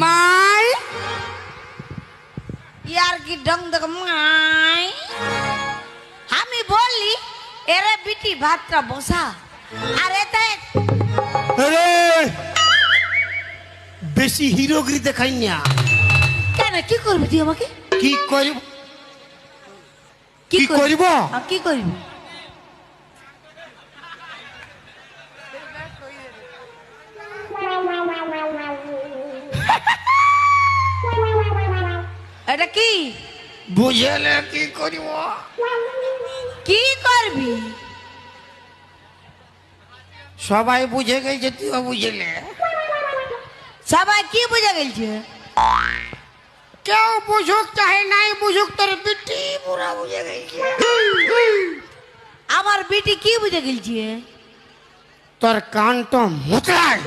মাই यार की ढंग देख माई আমি বলি এরে বিটি ভাতটা বসা আরে দেখ আরে বেশি হিরোগিরি দেখাই না। কেন কি করবি তুই আমাকে কি করিব কি করিব কি করবি এটা কি বুঝলে কি করিব কি করবি সবাই বুঝে গেছে তুইও বুঝলে। সবাই কি বুঝে গেছে কেউ বুঝুক চাহে নাই বুঝুক তোর বিটি পুরা বুঝে গেছে। আমার বেটি কি বুঝে গেছে তোর কানটা মোচড়ায়।